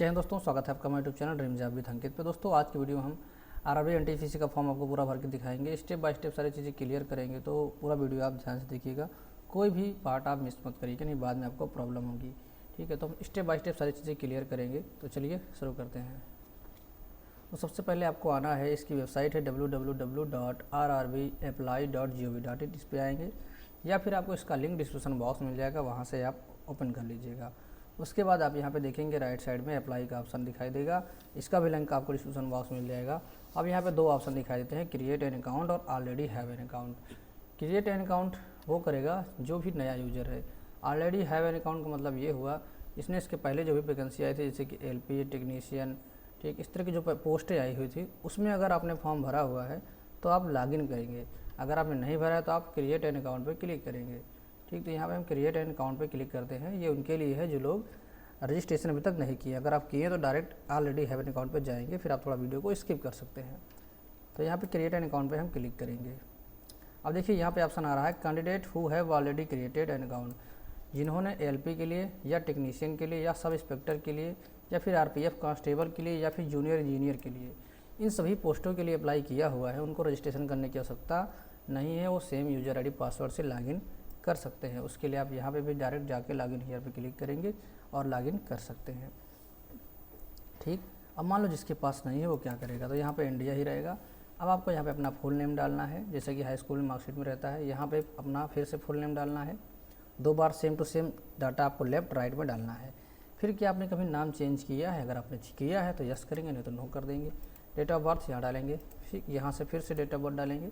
जय हिंद दोस्तों, स्वागत है आपका हमारे YouTube channel dream job with Ankit पे। दोस्तों आज की वीडियो हम आरआरबी एनटीपीसी का फॉर्म आपको पूरा भर के दिखाएंगे। स्टेप बाय स्टेप सारी चीज़ें क्लियर करेंगे, तो पूरा वीडियो आप ध्यान से देखिएगा, कोई भी पार्ट आप मिस मत करिएगा, नहीं बाद में आपको प्रॉब्लम होगी। ठीक है, तो हम स्टेप बाय स्टेप सारी चीज़ें क्लियर करेंगे। तो चलिए शुरू करते हैं। तो सबसे पहले आपको आना है, इसकी वेबसाइट है www.rrbapply.gov.in। इस पर आएंगे या फिर आपको इसका लिंक डिस्क्रिप्शन बॉक्स मिल जाएगा, वहाँ से आप ओपन कर लीजिएगा। उसके बाद आप यहाँ पे देखेंगे राइट साइड में अप्लाई का ऑप्शन दिखाई देगा, इसका भी लिंक आपको डिस्क्रिप्शन बॉक्स मिल जाएगा। अब यहाँ पे दो ऑप्शन दिखाई देते हैं, क्रिएट एन अकाउंट और already have an account. Create an account वो करेगा जो भी नया यूजर है। ऑलरेडी हैव एन अकाउंट का मतलब ये हुआ, इसने इसके पहले जो भी वैकेंसी आई थी, जैसे कि एलपी टेक्नीशियन, ठीक, इस तरह की जो पोस्टें आई हुई थी, उसमें अगर आपने फॉर्म भरा हुआ है तो आप लॉगिन करेंगे। अगर आपने नहीं भरा है तो आप क्रिएट एन अकाउंट पर क्लिक करेंगे। ठीक, तो यहाँ पे हम क्रिएट एन अकाउंट पे क्लिक करते हैं। ये उनके लिए है जो लोग रजिस्ट्रेशन अभी तक नहीं किए। अगर आप किए तो direct already have an account पे जाएंगे, फिर आप थोड़ा वीडियो को स्किप कर सकते हैं। तो यहाँ पे क्रिएट एन अकाउंट पे हम क्लिक करेंगे। अब देखिए यहाँ पे ऑप्शन आ रहा है candidate who have already created an account. जिन्होंने एलपी के लिए या टेक्नीशियन के लिए या सब इंस्पेक्टर के लिए या फिर आरपीएफ कांस्टेबल के लिए या फिर जूनियर इंजीनियर के लिए, इन सभी पोस्टों के लिए अप्लाई किया हुआ है, उनको रजिस्ट्रेशन करने की आवश्यकता नहीं है। वो सेम यूजर आईडी पासवर्ड से लॉगिन कर सकते हैं। उसके लिए आप यहाँ पे भी डायरेक्ट जाके लॉगिन हियर पे क्लिक करेंगे और लॉगिन कर सकते हैं। ठीक, अब मान लो जिसके पास नहीं है वो क्या करेगा, तो यहाँ पे इंडिया ही रहेगा। अब आपको यहाँ पे अपना फुल नेम डालना है, जैसे कि हाई स्कूल में मार्कशीट में रहता है। यहाँ पे अपना फिर से फुल नेम डालना है, 2 बार सेम टू सेम डाटा आपको लेफ्ट राइट में डालना है। फिर क्या आपने कभी नाम चेंज किया है? अगर आपने किया है तो यस करेंगे, नहीं तो नो कर देंगे। डेट ऑफ बर्थ यहाँ डालेंगे, फिर यहाँ से फिर से डेट ऑफ बर्थ डालेंगे।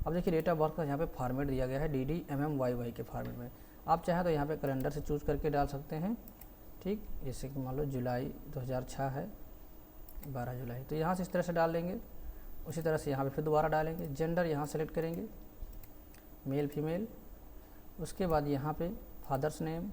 अब देखिए डेट ऑफ बर्थ का यहाँ पे फॉर्मेट दिया गया है DDMMYY के फॉर्मेट में। आप चाहें तो यहाँ पे कैलेंडर से चूज़ करके डाल सकते हैं। ठीक, जैसे कि मान लो जुलाई 2006 है, 12 जुलाई, तो यहाँ से इस तरह से डाल देंगे। उसी तरह से यहाँ पे फिर दोबारा डालेंगे। जेंडर यहाँ सेलेक्ट करेंगे, मेल फीमेल। उसके बाद यहाँ पे फादर्स नेम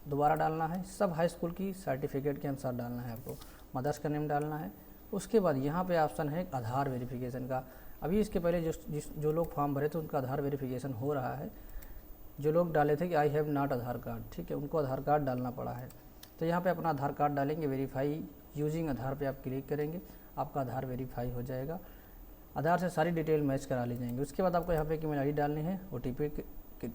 दोबारा डालना है, सब हाई स्कूल की सर्टिफिकेट के अनुसार डालना है आपको। मदर्स का नेम डालना है। उसके बाद यहाँ पे ऑप्शन है आधार वेरिफिकेशन का। अभी इसके पहले जो लोग फॉर्म भरे थे उनका आधार वेरिफिकेशन हो रहा है। जो लोग डाले थे कि I have not Aadhaar card, ठीक है, उनको आधार कार्ड डालना पड़ा है। तो यहाँ पे अपना आधार कार्ड डालेंगे, वेरीफाई यूजिंग आधार पे आप क्लिक करेंगे, आपका आधार वेरीफाई हो जाएगा। आधार से सारी डिटेल मैच करा ली जाएंगी। उसके बाद आपको यहाँ पे ईमेल आईडी डालनी है, OTP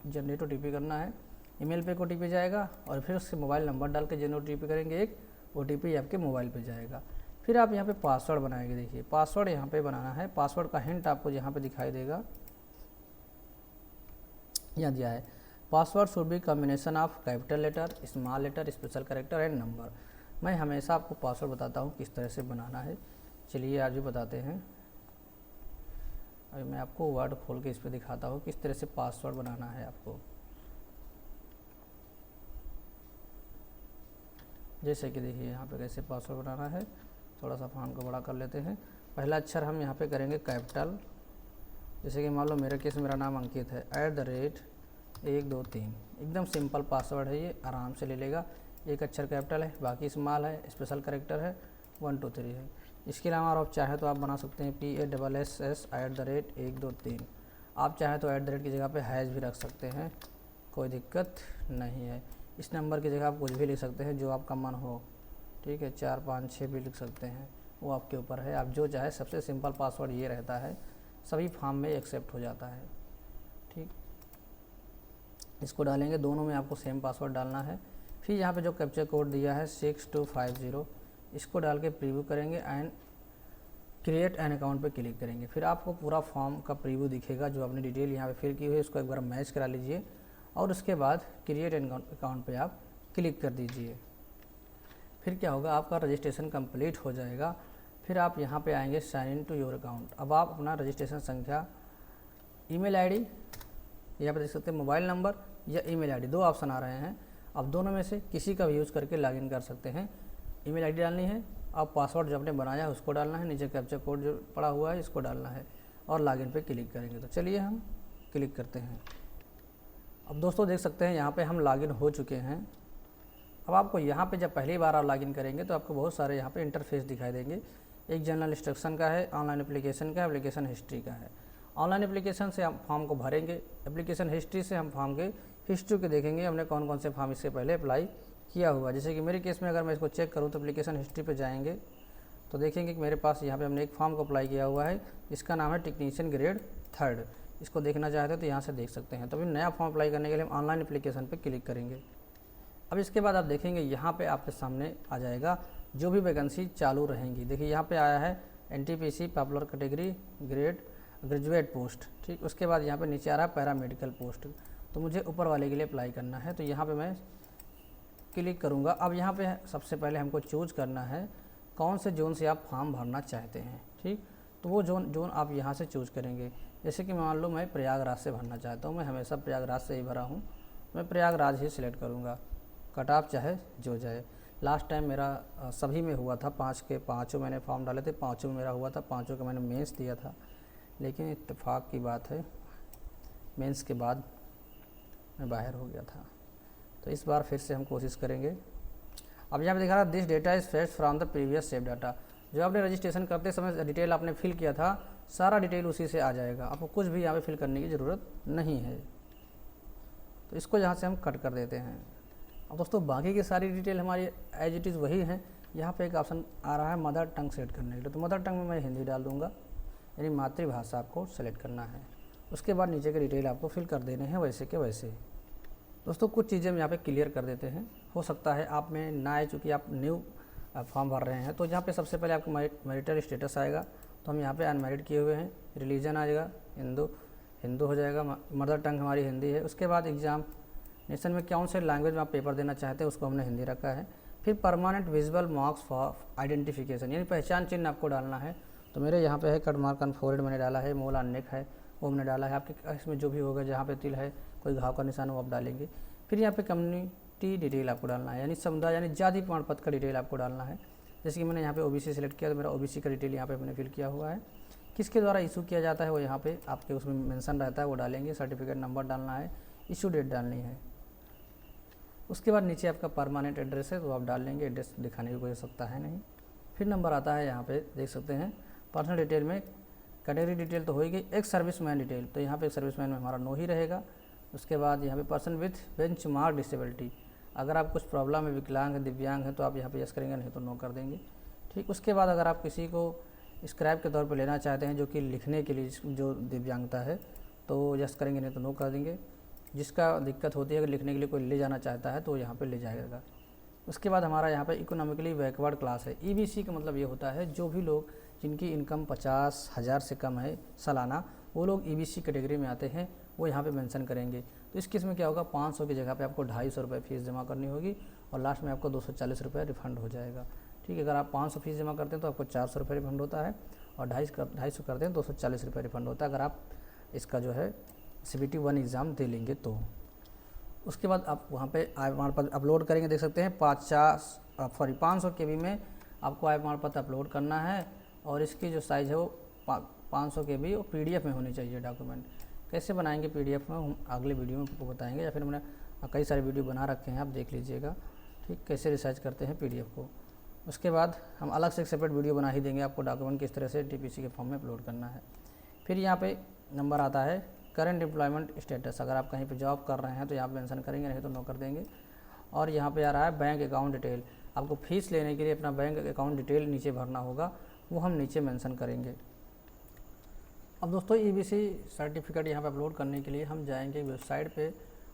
जनरेट OTP करना है। ईमेल पे OTP जाएगा और फिर उसके मोबाइल नंबर डाल के जनरेट OTP करेंगे, एक OTP आपके मोबाइल पे जाएगा। फिर आप यहाँ पे पासवर्ड बनाएंगे। देखिए पासवर्ड यहाँ पे बनाना है। पासवर्ड का हिंट आपको यहाँ पे दिखाई देगा, यहाँ दिया है password should be combination of capital letter, small letter, special character and number. मैं हमेशा आपको पासवर्ड बताता हूँ किस तरह से बनाना है। चलिए आज भी बताते हैं। अभी मैं आपको वर्ड खोल के इस पर दिखाता हूँ किस तरह से पासवर्ड बनाना है आपको। जैसे कि देखिए यहाँ पे कैसे पासवर्ड बनाना है। थोड़ा सा फॉन्ट को बड़ा कर लेते हैं। पहला अक्षर हम यहाँ पे करेंगे कैपिटल, जैसे कि मान लो मेरे केस मेरा नाम अंकित है, @123। एकदम सिंपल पासवर्ड है ये, आराम से ले लेगा। एक अक्षर कैपिटल है, बाकी स्मॉल है, स्पेशल कैरेक्टर है 1 2 3 है। इसके अलावा आप चाहे तो आप बना सकते हैं PASSS @123। आप चाहे तो @ की जगह पे हैश भी रख सकते हैं, कोई दिक्कत नहीं है। इस नंबर की जगह आप कुछ भी लिख सकते हैं जो आपका मन हो। ठीक है, 4 5 6 भी लिख सकते हैं, वो आपके ऊपर है, आप जो चाहे। सबसे सिंपल पासवर्ड ये रहता है, सभी फॉर्म में एक्सेप्ट हो जाता है। ठीक, इसको डालेंगे, दोनों में आपको सेम पासवर्ड डालना है। फिर यहाँ पे जो कैप्चर कोड दिया है 6250, इसको डाल के प्रीव्यू करेंगे एंड क्रिएट एन अकाउंट पे क्लिक करेंगे। फिर आपको पूरा फॉर्म का प्रीव्यू दिखेगा, जो आपने डिटेल यहाँ पे फिल की हुई है उसको एक बार मैच करा लीजिए और उसके बाद क्रिएट एन अकाउंट पे आप क्लिक कर दीजिए। फिर क्या होगा, आपका रजिस्ट्रेशन कंप्लीट हो जाएगा। फिर आप यहाँ पे आएंगे sign in to your account. अब आप अपना रजिस्ट्रेशन संख्या, ईमेल आईडी, यहाँ पे देख सकते हैं मोबाइल नंबर या ईमेल आईडी, 2 ऑप्शन आ रहे हैं। आप दोनों में से किसी का भी यूज़ करके लॉगिन कर सकते हैं। ईमेल आईडी डालनी है, आप पासवर्ड जो आपने बनाया है उसको डालना है, नीचे कैप्चर कोड जो पड़ा हुआ है इसको डालना है और लॉगिन पे क्लिक करेंगे। तो चलिए हम क्लिक करते हैं। अब दोस्तों देख सकते हैं यहाँ पे हम लॉगिन हो चुके हैं। अब आपको यहाँ पे जब पहली बार आप लॉगिन करेंगे तो आपको बहुत सारे यहाँ पे इंटरफेस दिखाई देंगे। एक जनरल इंस्ट्रक्शन का है, ऑनलाइन एप्लीकेशन का, एप्लीकेशन हिस्ट्री का है। ऑनलाइन एप्लीकेशन से हम फॉर्म को भरेंगे, एप्लीकेशन हिस्ट्री से हम फॉर्म के हिस्ट्री को देखेंगे, हमने कौन कौन से फॉर्म इससे पहले अप्लाई किया हुआ। जैसे कि मेरे केस में अगर मैं इसको चेक करूँ तो एप्लीकेशन हिस्ट्री पे जाएंगे तो देखेंगे कि मेरे पास यहाँ पे हमने एक फॉर्म को अप्लाई किया हुआ है, इसका नाम है टेक्नीशियन ग्रेड 3। इसको देखना चाहते हैं तो यहाँ से देख सकते हैं। तो अभी नया फॉर्म अप्लाई करने के लिए हम ऑनलाइन एप्लीकेशन पे क्लिक करेंगे। अब इसके बाद आप देखेंगे यहाँ पे आपके सामने आ जाएगा जो भी वैकेंसी चालू रहेंगी। देखिए यहाँ पे आया है NTPC popular category graduate post, ठीक। उसके बाद यहाँ पे नीचे आ रहा है पैरामेडिकल पोस्ट, तो मुझे ऊपर वाले के लिए अप्लाई करना है, तो यहाँ पे मैं क्लिक करूँगा। अब यहाँ पे सबसे पहले हमको चूज करना है कौन से जोन से आप फॉर्म भरना चाहते हैं, ठीक। तो वो जोन आप यहाँ से चूज करेंगे। जैसे कि मान लो मैं प्रयागराज से भरना चाहता हूँ, मैं हमेशा प्रयागराज से ही भरा हूँ, मैं प्रयागराज ही सिलेक्ट करूँगा। कट ऑफ चाहे जो जाए। लास्ट टाइम मेरा सभी में हुआ था, 5 के 5 मैंने फॉर्म डाले थे, 5 में मेरा हुआ था, 5 का मैंने मेंस दिया था, लेकिन इत्तेफाक की बात है मेंस के बाद मैं बाहर हो गया था। तो इस बार फिर से हम कोशिश करेंगे। अब यहाँ पे दिखा रहा है this data is fetched from the previous save data. जो आपने रजिस्ट्रेशन करते समय डिटेल आपने फिल किया था, सारा डिटेल उसी से आ जाएगा, आपको कुछ भी यहाँ पे फिल करने की ज़रूरत नहीं है। तो इसको यहाँ से हम कट कर देते हैं। अब दोस्तों बाकी की सारी डिटेल हमारी एज इट इज़ वही है। यहाँ पे एक ऑप्शन आ रहा है मदर टंग सेलेक्ट करने के लिए, तो मदर टंग में मैं हिंदी डाल दूँगा, यानी मातृभाषा आपको सेलेक्ट करना है। उसके बाद नीचे के डिटेल आपको फिल कर देने हैं वैसे के वैसे। दोस्तों कुछ चीज़ें हम यहाँ पे क्लियर कर देते हैं, हो सकता है आप में ना आए, चूँकि आप न्यू फॉर्म भर रहे हैं। तो यहाँ पे सबसे पहले आपको मैरिटल स्टेटस आएगा, तो हम यहाँ पे अनमैरिड किए हुए हैं। रिलीजन आ जाएगा हिंदू हो जाएगा, मदर टंग हमारी हिंदी है। उसके बाद एग्जामिनेशन में कौन से लैंग्वेज में आप पेपर देना चाहते हैं उसको हमने हिंदी रखा है। फिर permanent visual marks for identification, यानी पहचान चिन्ह आपको डालना है। तो मेरे यहाँ पे है कट मार्क ऑन फोरहेड मैंने डाला है, मोल ऑन नेक है वो हमने डाला है। आपके इसमें जो भी होगा, जहाँ पे तिल है, कोई घाव का निशान, वो आप डालेंगे। फिर यहाँ पे कम्युनिटी डिटेल आपको डालना है, यानी समुदाय यानी जाति प्रमाण पत्र का डिटेल आपको डालना है। जैसे कि मैंने यहाँ पे OBC सेलेक्ट किया, तो मेरा OBC का डिटेल यहाँ पे मैंने फिल किया हुआ है। किसके द्वारा इशू किया जाता है वो यहाँ पे आपके उसमें मेंशन रहता है, वो डालेंगे। सर्टिफिकेट नंबर डालना है, इशू डेट डालनी है। उसके बाद नीचे आपका परमानेंट एड्रेस है, तो आप डाल लेंगे, एड्रेस दिखाने की कोई आवश्यकता है नहीं। फिर नंबर आता है, यहाँ पे देख सकते हैं पर्सनल डिटेल में कैटेगरी डिटेल तो होगी, एक सर्विसमैन डिटेल, तो यहाँ पे एक सर्विसमैन में हमारा नो ही रहेगा। उसके बाद यहाँ पे पर्सन विथ बेंचमार्क डिसेबिलिटी, अगर आप कुछ प्रॉब्लम है, विकलांग है, दिव्यांग है, तो आप यहाँ पे यस करेंगे, नहीं तो नो कर देंगे, ठीक। उसके बाद अगर आप किसी को स्क्रैप के तौर पे लेना चाहते हैं, जो कि लिखने के लिए जो दिव्यांगता है, तो यस करेंगे, नहीं तो नो कर देंगे। जिसका दिक्कत होती है, अगर लिखने के लिए कोई ले जाना चाहता है तो यहाँ पे ले जाएगा। उसके बाद हमारा यहाँ पे इकोनॉमिकली बैकवर्ड क्लास है। EBC का मतलब ये होता है जो भी लोग जिनकी इनकम 50,000 से कम है सालाना, वो लोग EBC कैटेगरी में आते हैं, वो यहाँ पे मेंशन करेंगे। तो इस केस में क्या होगा, 500 की जगह पे आपको 250 रुपये फीस जमा करनी होगी, और लास्ट में आपको 240 रुपये रिफंड हो जाएगा, ठीक है। अगर आप 500 फीस जमा करते हैं तो आपको 400 रुपये रिफंड होता है, और 250 करते हैं 240 रुपये रिफंड होता है, अगर आप इसका जो है CBT 1 एग्ज़ाम दे लेंगे तो। उसके बाद आप वहाँ पे आय प्रमाण पत्र अपलोड करेंगे, देख सकते हैं 500 KB में आपको आय प्रमाण पत्र अपलोड करना है, और इसकी जो साइज़ है वो 500 KB और PDF में होनी चाहिए डॉक्यूमेंट। कैसे बनाएंगे PDF में हम अगले वीडियो में आपको बताएंगे, या फिर हमने कई सारे वीडियो बना रखे हैं, आप देख लीजिएगा, ठीक, कैसे रिसर्च करते हैं PDF को। उसके बाद हम अलग से एक सेपरेट वीडियो बना ही देंगे आपको, डॉक्यूमेंट किस तरह से TPC के फॉर्म में अपलोड करना है। फिर यहाँ पे नंबर आता है करंट एम्प्लॉयमेंट स्टेटस, अगर आप कहीं पे जॉब कर रहे हैं तो यहाँ पे मेंशन करेंगे, नहीं तो नो कर देंगे। और यहाँ पे आ रहा है बैंक अकाउंट डिटेल, आपको फीस लेने के लिए अपना बैंक अकाउंट डिटेल नीचे भरना होगा, वो हम नीचे मेंशन करेंगे। अब दोस्तों EBC सर्टिफिकेट यहाँ पे अपलोड करने के लिए हम जाएंगे वेबसाइट पे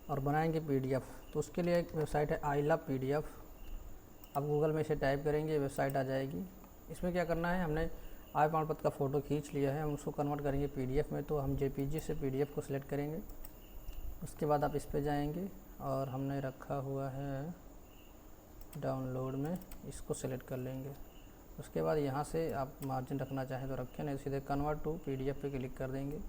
और बनाएंगे PDF। तो उसके लिए एक वेबसाइट है आई लव PDF, आप गूगल में इसे टाइप करेंगे, वेबसाइट आ जाएगी। इसमें क्या करना है, हमने आय प्रमाण पत्र का फ़ोटो खींच लिया है, हम उसको कन्वर्ट करेंगे PDF में, तो हम JPG से PDF को सिलेक्ट करेंगे। उसके बाद आप इस पे जाएंगे और हमने रखा हुआ है डाउनलोड में, इसको सिलेक्ट कर लेंगे। उसके बाद यहाँ से आप मार्जिन रखना चाहें तो रखें, नहीं सीधे कन्वर्ट टू PDF पे क्लिक कर देंगे।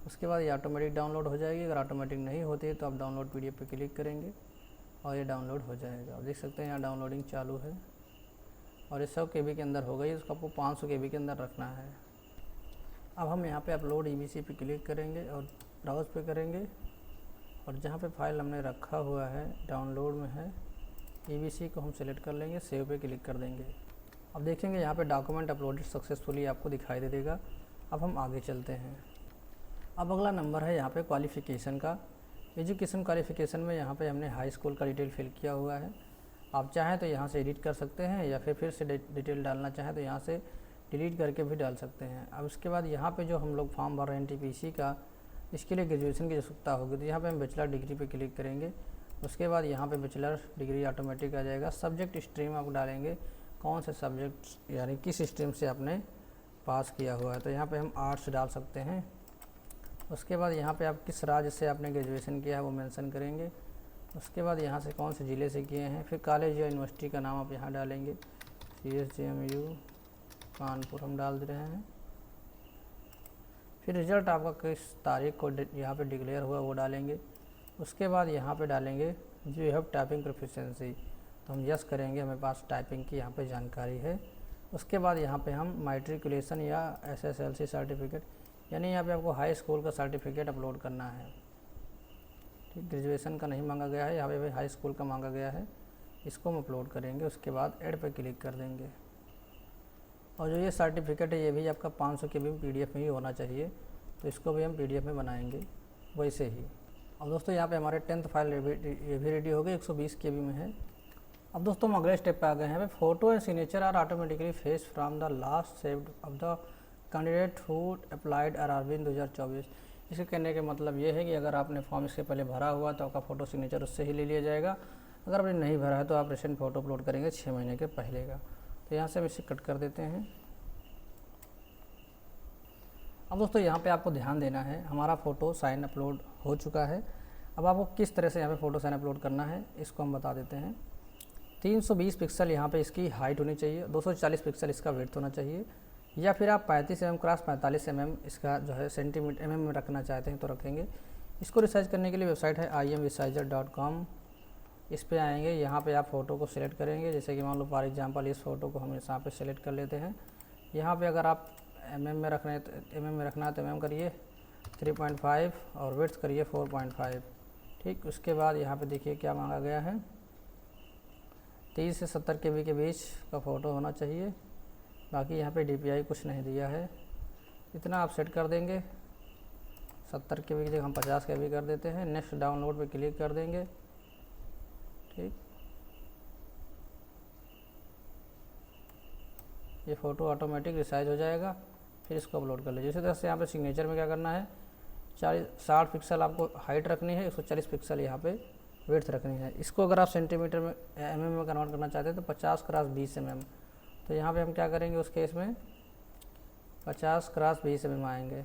उसके बाद ये ऑटोमेटिक डाउनलोड हो जाएगी। अगर ऑटोमेटिक नहीं होती है तो आप डाउनलोड PDF पे क्लिक करेंगे और ये डाउनलोड हो जाएगा। आप देख सकते हैं यहाँ डाउनलोडिंग चालू है, और ये 100 KB के अंदर हो गई, उसको आपको 500 KB के अंदर रखना है। अब हम यहाँ पे अपलोड EBC पे क्लिक करेंगे और ब्राउज़ पे करेंगे, और जहाँ पे फाइल हमने रखा हुआ है डाउनलोड में है, EBC को हम सिलेक्ट कर लेंगे, सेव पे क्लिक कर देंगे। अब देखेंगे यहाँ पे डॉक्यूमेंट अपलोडेड सक्सेसफुली आपको दिखाई दे देगा। अब हम आगे चलते हैं। अब अगला नंबर है यहाँ पे क्वालिफ़िकेशन का, एजुकेशन क्वालिफिकेशन में यहाँ पे हमने हाई स्कूल का डिटेल फिल किया हुआ है। आप चाहें तो यहाँ से एडिट कर सकते हैं या फिर से डिटेल डालना चाहें तो यहाँ से डिलीट करके भी डाल सकते हैं। अब उसके बाद यहाँ पे जो हम लोग फॉर्म भर रहे हैं NTPC का, इसके लिए ग्रेजुएशन की आवश्यकता होगी, तो यहाँ पे हम बैचलर डिग्री पे क्लिक करेंगे। उसके बाद यहाँ पे बैचलर डिग्री ऑटोमेटिक आ जाएगा। सब्जेक्ट स्ट्रीम आप डालेंगे, कौन से सब्जेक्ट यानी किस स्ट्रीम से आपने पास किया हुआ है, तो यहाँ पे हम आर्ट्स डाल सकते हैं। उसके बाद यहाँ पे आप किस राज्य से आपने ग्रेजुएशन किया है वो मेंशन करेंगे। उसके बाद यहाँ से कौन से ज़िले से किए हैं, फिर कॉलेज या यूनिवर्सिटी का नाम आप यहाँ डालेंगे। CSJMU कानपुर हम डाल दे रहे हैं। फिर रिज़ल्ट आपका किस तारीख को यहाँ पे डिक्लेयर हुआ वो डालेंगे। उसके बाद यहाँ पे डालेंगे जो यू हैव टाइपिंग प्रोफिशिएंसी, तो हम यस करेंगे, हमें पास टाइपिंग की यहाँ पे जानकारी है। उसके बाद यहाँ पे हम मैट्रिकुलेशन या SSLC सर्टिफिकेट, यानी यहाँ पे आपको हाई स्कूल का सर्टिफिकेट अपलोड करना है। ठीक, ग्रेजुएशन का नहीं मांगा गया है, यहाँ पे हाई स्कूल का मांगा गया है, इसको हम अपलोड करेंगे। उसके बाद ऐड पे क्लिक कर देंगे। और जो ये सर्टिफिकेट है ये भी आपका 500 KB PDF में ही होना चाहिए, तो इसको भी हम PDF में बनाएंगे वैसे ही। अब दोस्तों यहाँ पे हमारे 10th फाइल ये भी रेडी हो गई, 120 KB में है। अब दोस्तों हम अगले स्टेप पे आ गए हैं। Photo and signature are automatically fetch from the last saved of the candidate who applied RRB in 2024। इसके कहने का मतलब ये है कि अगर आपने फॉर्म इसके पहले भरा हुआ तो आपका फ़ोटो सिग्नेचर उससे ही ले लिया जाएगा। अगर आपने नहीं भरा है तो आप रिसेंट फ़ोटो अपलोड करेंगे 6 महीने के पहले का। तो यहाँ से हम इसे कट कर देते हैं। अब दोस्तों यहाँ पे आपको ध्यान देना है, हमारा फ़ोटो साइन अपलोड हो चुका है। अब आपको किस तरह से यहाँ पे फ़ोटो साइन अपलोड करना है इसको हम बता देते हैं। 320 पिक्सल यहाँ पे इसकी हाइट होनी चाहिए, 240 पिक्सल इसका विड्थ होना चाहिए, या फिर आप 35 mm क्रॉस 45 mm इसका जो है सेंटीमीटर mm में रखना चाहते हैं तो रखेंगे। इसको रिसाइज करने के लिए वेबसाइट है imresizer.com। इस पे आएंगे, यहाँ पे आप फ़ोटो को सिलेक्ट करेंगे। जैसे कि मान लो फॉर एग्जांपल इस फ़ोटो को हम यहाँ पे सिलेक्ट कर लेते हैं। यहाँ पे अगर आप mm में रखना है तो mm करिए 3.5 और विड्थ करिए 4.5। ठीक, उसके बाद यहाँ पे देखिए क्या मांगा गया है, 30 से 70 KB के बीच का फ़ोटो होना चाहिए। बाकी यहाँ पे DPI कुछ नहीं दिया है, इतना आप सेट कर देंगे। 70 KB की जगह हम 50 KB कर देते हैं। नेक्स्ट डाउनलोड पे क्लिक कर देंगे। ठीक, ये फ़ोटो ऑटोमेटिक रिसाइज हो जाएगा। फिर इसको अपलोड कर लीजिए। इसी तरह से यहाँ पे सिग्नेचर में क्या करना है, 60 पिक्सल आपको हाइट रखनी है, 140 पिक्सल यहाँ पे विड्थ रखनी है। इसको अगर आप सेंटीमीटर में mm में कन्वर्ट करना चाहते हैं तो 50 क्रॉस 20 mm। तो यहाँ पे हम क्या करेंगे उस केस में 50 क्रॉस 20 mm आएंगे।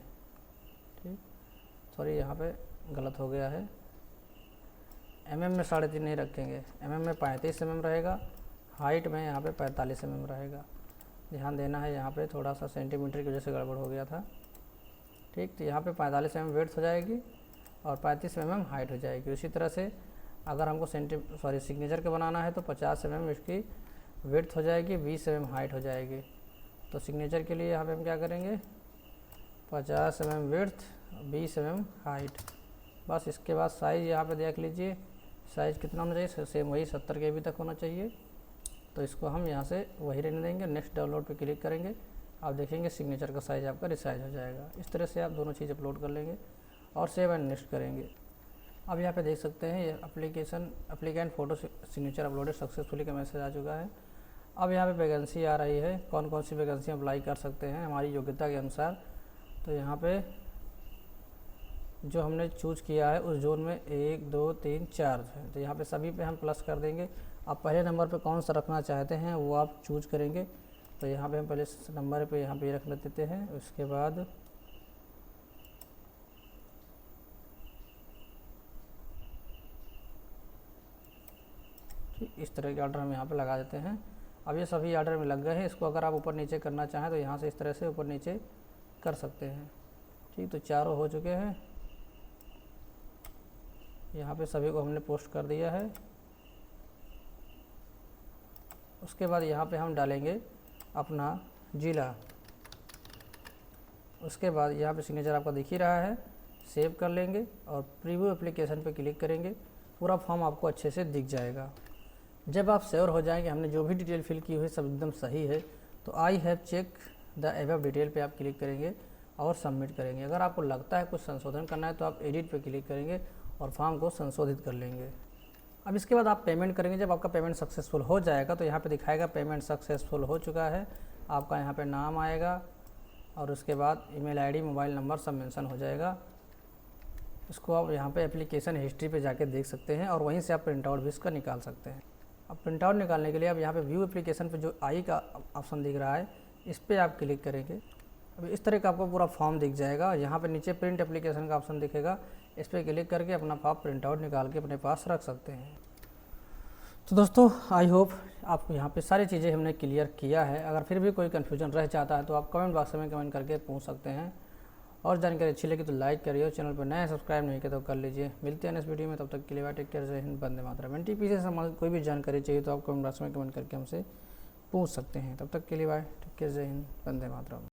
ठीक, सॉरी यहाँ पे गलत हो गया है, mm में 3.5 नहीं रखेंगे, mm में 35 mm रहेगा, हाइट में यहाँ पे 45 mm रहेगा। ध्यान देना है, यहाँ पे थोड़ा सा सेंटीमीटर की वजह से गड़बड़ हो गया था। ठीक, तो यहाँ पे 45 mm विड्थ हो जाएगी और 35 mm हाइट हो जाएगी। उसी तरह से अगर हमको सिग्नेचर का बनाना है तो 50 mm इसकी विड्थ हो जाएगी, 20 mm हाइट हो जाएगी। तो सिग्नेचर के लिए यहाँ पे हम क्या करेंगे, 50 mm विड्थ 20 mm हाइट। बस इसके बाद साइज़ यहाँ पे देख लीजिए, साइज़ कितना होना चाहिए, सेम वही 70 KB तक होना चाहिए। तो इसको हम यहाँ से वही रहने देंगे। नेक्स्ट डाउनलोड पे क्लिक करेंगे, आप देखेंगे सिग्नेचर का साइज़ आपका रिसाइज हो जाएगा। इस तरह से आप दोनों चीज़ अपलोड कर लेंगे और सेव एंड नेक्स्ट करेंगे। अब यहाँ पे देख सकते हैं ये applicant photo signature uploaded successfully का मैसेज आ चुका है। अब यहाँ पे वैकेंसी आ रही है, कौन कौन सी वैकेंसी अप्लाई कर सकते हैं हमारी योग्यता के अनुसार। तो यहाँ पे जो हमने चूज़ किया है उस जोन में 1 2 3 4 है, तो यहाँ पे सभी पे हम प्लस कर देंगे। आप पहले नंबर पे कौन सा रखना चाहते हैं वो आप चूज करेंगे। तो यहाँ पे हम पहले नंबर पे यहाँ पे रख देते हैं। उसके बाद इस तरह के ऑर्डर हम यहाँ पे लगा देते हैं। अब ये सभी ऑर्डर में लग गए हैं। इसको अगर आप ऊपर नीचे करना चाहें तो यहाँ से इस तरह से ऊपर नीचे कर सकते हैं। ठीक, तो चारों हो चुके हैं। यहाँ पे सभी को हमने पोस्ट कर दिया है। उसके बाद यहाँ पे हम डालेंगे अपना ज़िला। उसके बाद यहाँ पे सिग्नेचर आपका दिख ही रहा है, सेव कर लेंगे और प्रीव्यू एप्लीकेशन पे क्लिक करेंगे। पूरा फॉर्म आपको अच्छे से दिख जाएगा। जब आप श्योर हो जाएंगे हमने जो भी डिटेल फिल की हुई सब एकदम सही है तो I have check the above detail पे आप क्लिक करेंगे और सबमिट करेंगे। अगर आपको लगता है कुछ संशोधन करना है तो आप एडिट पे क्लिक करेंगे और फॉर्म को संशोधित कर लेंगे। अब इसके बाद आप पेमेंट करेंगे। जब आपका पेमेंट सक्सेसफुल हो जाएगा तो यहाँ पे दिखाएगा पेमेंट सक्सेसफुल हो चुका है। आपका यहाँ पे नाम आएगा और उसके बाद ईमेल आईडी, मोबाइल नंबर सब मेंशन हो जाएगा। इसको आप यहाँ पे एप्लीकेशन हिस्ट्री पे जाके देख सकते हैं और वहीं से आप प्रिंट आउट भी इसका निकाल सकते हैं। अब प्रिंट आउट निकालने के लिए अब यहाँ पे व्यू एप्लीकेशन पे जो आई का ऑप्शन दिख रहा है इस पर आप क्लिक करेंगे। अब इस तरह का आपको पूरा फॉर्म दिख जाएगा। यहाँ पे नीचे प्रिंट एप्लीकेशन का ऑप्शन दिखेगा, इस पर क्लिक करके अपना फॉर्म प्रिंट आउट निकाल के अपने पास रख सकते हैं। तो दोस्तों आई होप आपको यहाँ पे सारी चीज़ें हमने क्लियर किया है। अगर फिर भी कोई कन्फ्यूजन रह जाता है तो आप कमेंट बॉक्स में कमेंट करके पूछ सकते हैं। और जानकारी अच्छी लगी तो लाइक करिए, चैनल पर नए सब्सक्राइब नहीं किया तो कर लीजिए। मिलते हैं इस वीडियो में, तब तक के लिए बाय, टेक केयर, जय हिंद, वंदे मातरम। एनटीपी से संबंधित कोई भी जानकारी चाहिए तो आप कमेंट बॉक्स में कमेंट करके हमसे पूछ सकते हैं। तब तक के लिए बाय, टेक केयर, जय हिंद, वंदे मातरम।